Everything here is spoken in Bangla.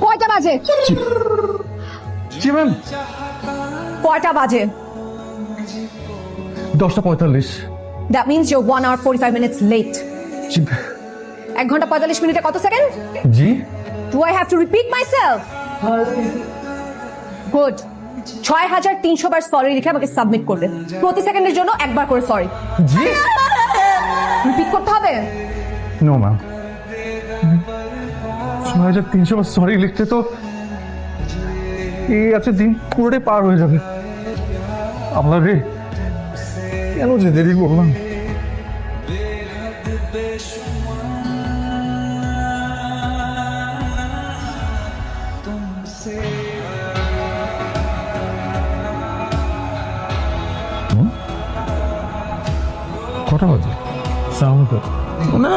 কয়টা বাজে? জি ম্যাম। কয়টা বাজে? 10:45। That means you're 1 hour 45 minutes late. জি 1 ঘন্টা 45 মিনিটে কত second? G Do I have to repeat myself? Good. 6300 bar sorry লিখে আমাকে সাবমিট করবে। প্রতি সেকেন্ডের জন্য একবার করে সরি। জি রিপিট করতে হবে? No ma'am. 6300 বার সরি লিখতে তো এই আছে দিন পুরোটাই পার হয়ে যাবে। আপনার রে কেন যে দেরি করলাম? কটা বাজে? সাউন্ড না